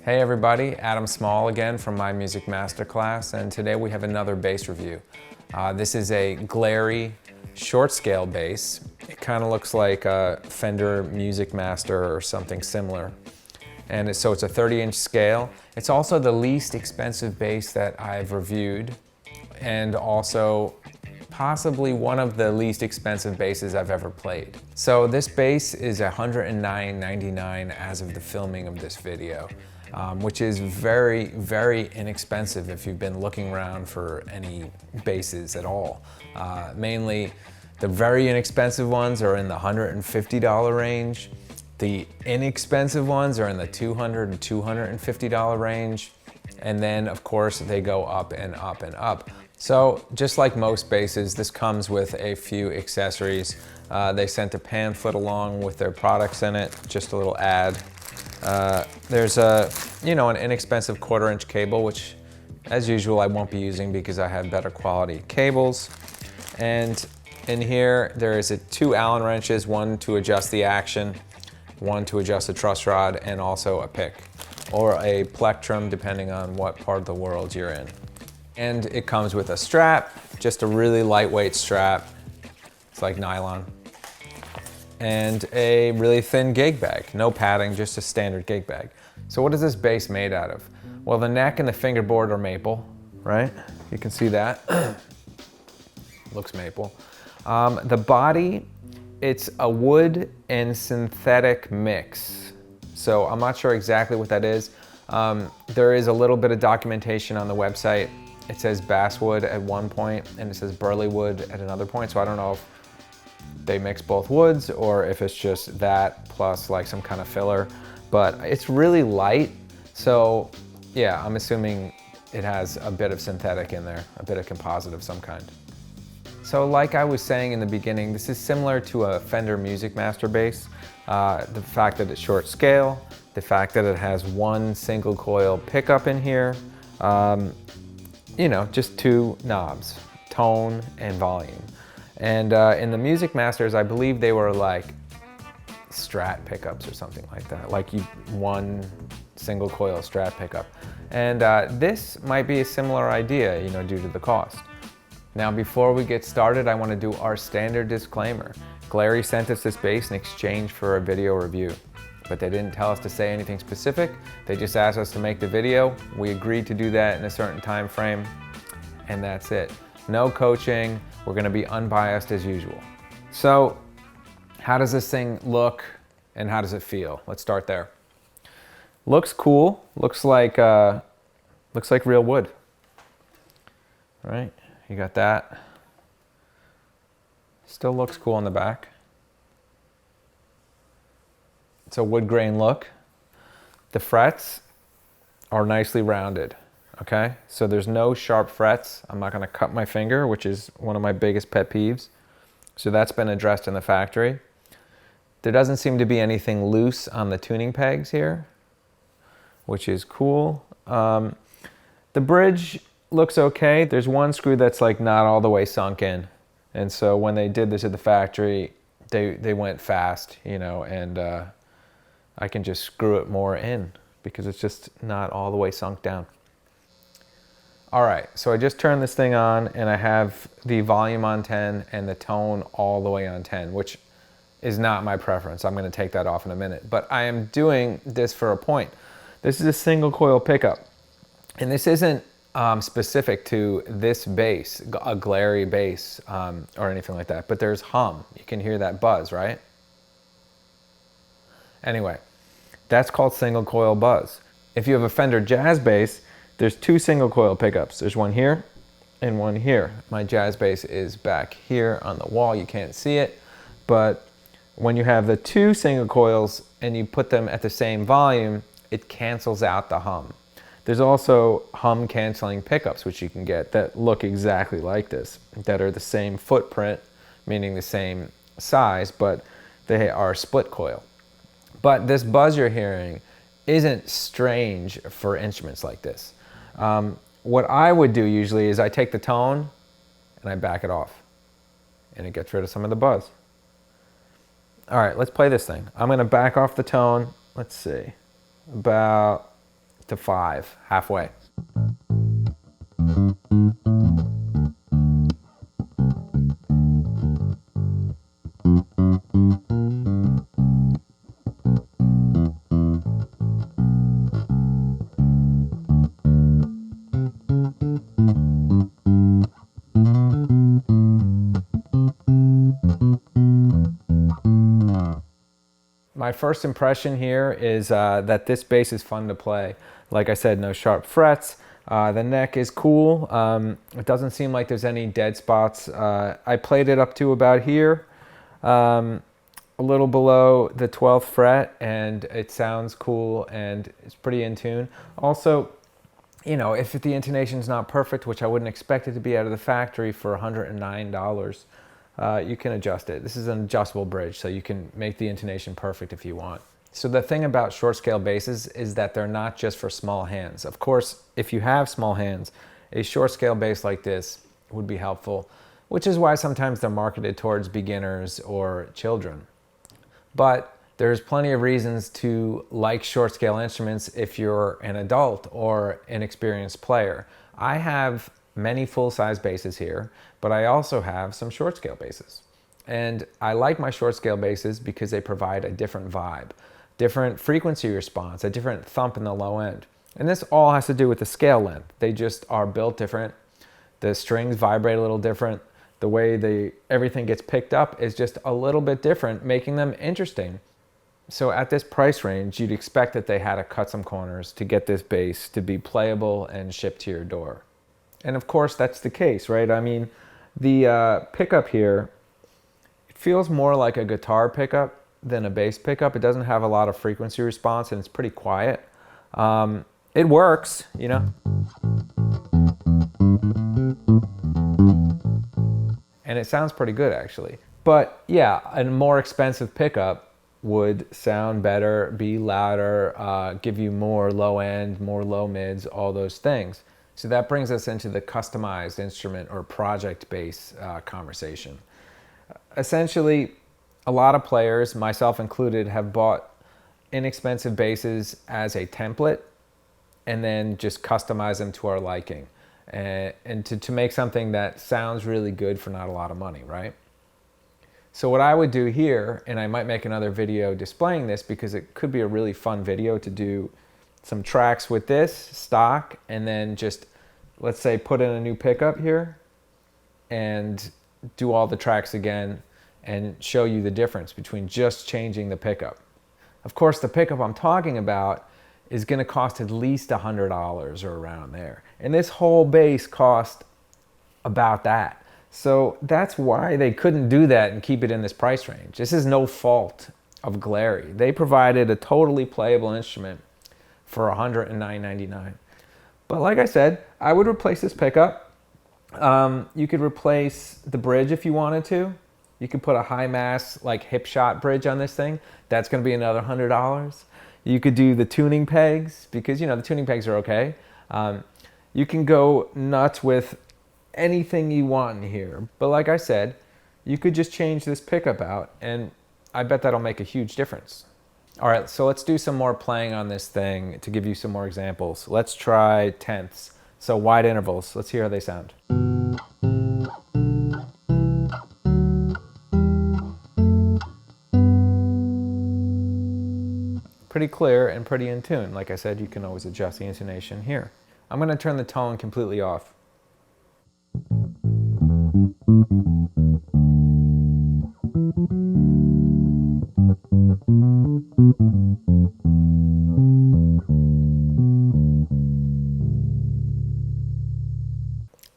Hey everybody, Adam Small again from MyMusicMasterclass, and today we have another bass review. This is a Glarry short scale bass. It kind of looks like a Fender Music Master or something similar. And so it's a 30-inch scale. It's also the least expensive bass that I've reviewed, and also possibly one of the least expensive basses I've ever played. So this bass is $109.99 as of the filming of this video, which is very, very inexpensive if you've been looking around for any basses at all. Mainly the very inexpensive ones are in the $150 range. The inexpensive ones are in the $200 to $250 range. And then of course they go up and up and up. So just like most basses, this comes with a few accessories. They sent a pamphlet along with their products in it, just a little ad. There's an inexpensive 1/4-inch cable, which as usual I won't be using because I have better quality cables. And in here there is 2 Allen wrenches, one to adjust the action, one to adjust the truss rod, and also a pick or a plectrum depending on what part of the world you're in. And it comes with a strap, just a really lightweight strap. It's like nylon. And a really thin gig bag, no padding, just a standard gig bag. So what is this bass made out of? Well, the neck and the fingerboard are maple, right? You can see that. Looks maple. The body, it's a wood and synthetic mix. So I'm not sure exactly what that is. There is a little bit of documentation on the website. It says basswood at one point and it says burley wood at another point. So I don't know if they mix both woods or if it's just that plus like some kind of filler, but it's really light. So yeah, I'm assuming it has a bit of synthetic in there, a bit of composite of some kind. So like I was saying in the beginning, this is similar to a Fender Music Master bass. The fact that it's short scale, the fact that it has one single coil pickup in here, just 2 knobs, tone and volume. And in the Music Masters, I believe they were like Strat pickups or something like that, like one single coil Strat pickup. And this might be a similar idea, due to the cost. Now, before we get started, I want to do our standard disclaimer. Glarry sent us this bass in exchange for a video review, but they didn't tell us to say anything specific. They just asked us to make the video. We agreed to do that in a certain time frame, and that's it. No coaching. We're going to be unbiased as usual. So how does this thing look and how does it feel? Let's start there. Looks cool. Looks like real wood. All right, you got that. Still looks cool on the back. It's a wood grain look. The frets are nicely rounded. Okay, so there's no sharp frets. I'm not going to cut my finger, which is one of my biggest pet peeves. So that's been addressed in the factory. There doesn't seem to be anything loose on the tuning pegs here, which is cool. The bridge looks okay. There's one screw that's like not all the way sunk in. And so when they did this at the factory, they went fast, and I can just screw it more in because it's just not all the way sunk down. All right, so I just turned this thing on and I have the volume on 10 and the tone all the way on 10, which is not my preference. I'm gonna take that off in a minute, but I am doing this for a point. This is a single coil pickup, and this isn't specific to this bass, a Glarry bass or anything like that, but there's hum. You can hear that buzz, right? Anyway, that's called single coil buzz. If you have a Fender Jazz bass, there's 2 single coil pickups. There's one here and one here. My jazz bass is back here on the wall. You can't see it, but when you have the 2 single coils and you put them at the same volume, it cancels out the hum. There's also hum canceling pickups, which you can get that look exactly like this, that are the same footprint, meaning the same size, but they are split coil. But this buzz you're hearing isn't strange for instruments like this. What I would do usually is I take the tone and I back it off and it gets rid of some of the buzz. All right, let's play this thing. I'm gonna back off the tone, let's see, about to 5, halfway. My first impression here is that this bass is fun to play. Like I said, no sharp frets. The neck is cool. It doesn't seem like there's any dead spots. I played it up to about here, a little below the 12th fret, and it sounds cool and it's pretty in tune. Also, you know, if the intonation's not perfect, which I wouldn't expect it to be out of the factory for $109, you can adjust it. This is an adjustable bridge, so you can make the intonation perfect if you want. So the thing about short scale basses is that they're not just for small hands. Of course, if you have small hands, a short scale bass like this would be helpful, which is why sometimes they're marketed towards beginners or children. But there's plenty of reasons to like short scale instruments if you're an adult or an experienced player. I have many full-size basses here, but I also have some short scale basses. And I like my short scale basses because they provide a different vibe, different frequency response, a different thump in the low end. And this all has to do with the scale length. They just are built different. The strings vibrate a little different. The way everything gets picked up is just a little bit different, making them interesting. So at this price range, you'd expect that they had to cut some corners to get this bass to be playable and shipped to your door. And of course, that's the case, right? I mean, the pickup here, it feels more like a guitar pickup than a bass pickup. It doesn't have a lot of frequency response and it's pretty quiet. It works, you know? And it sounds pretty good, actually. But yeah, a more expensive pickup would sound better, be louder, give you more low end, more low mids, all those things. So that brings us into the customized instrument or project bass conversation. Essentially, a lot of players, myself included, have bought inexpensive basses as a template and then just customize them to our liking and to make something that sounds really good for not a lot of money, right? So what I would do here, and I might make another video displaying this because it could be a really fun video to do some tracks with this stock and then just, let's say, put in a new pickup here and do all the tracks again and show you the difference between just changing the pickup. Of course, the pickup I'm talking about is going to cost at least $100 or around there. And this whole bass cost about that. So that's why they couldn't do that and keep it in this price range. This is no fault of Glarry. They provided a totally playable instrument for $109.99. But like I said, I would replace this pickup. You could replace the bridge if you wanted to. You could put a high mass, like hip shot bridge on this thing. That's gonna be another $100. You could do the tuning pegs because, you know, the tuning pegs are okay. You can go nuts with anything you want in here. But like I said, you could just change this pickup out and I bet that'll make a huge difference. All right, so let's do some more playing on this thing to give you some more examples. Let's try tenths, so wide intervals. Let's hear how they sound. Pretty clear and pretty in tune. Like I said, you can always adjust the intonation here. I'm gonna turn the tone completely off.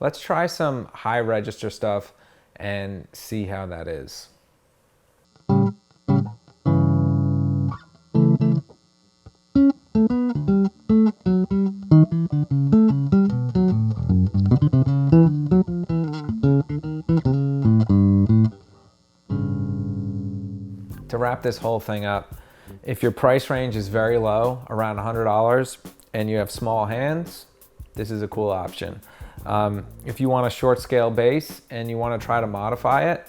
Let's try some high register stuff and see how that is. To wrap this whole thing up, if your price range is very low, around $100, and you have small hands, this is a cool option. If you want a short scale bass and you want to try to modify it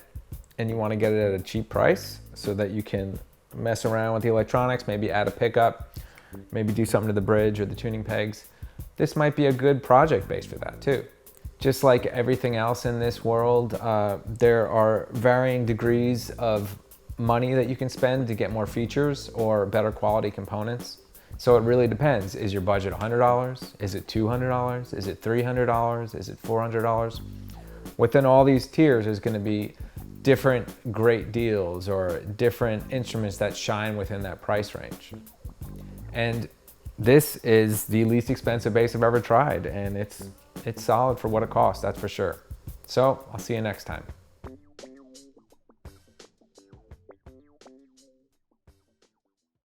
and you want to get it at a cheap price so that you can mess around with the electronics, maybe add a pickup, maybe do something to the bridge or the tuning pegs, this might be a good project bass for that too. Just like everything else in this world, there are varying degrees of money that you can spend to get more features or better quality components. So it really depends. Is your budget $100? Is it $200? Is it $300? Is it $400? Within all these tiers, there's going to be different great deals or different instruments that shine within that price range. And this is the least expensive bass I've ever tried, and it's solid for what it costs, that's for sure. So I'll see you next time.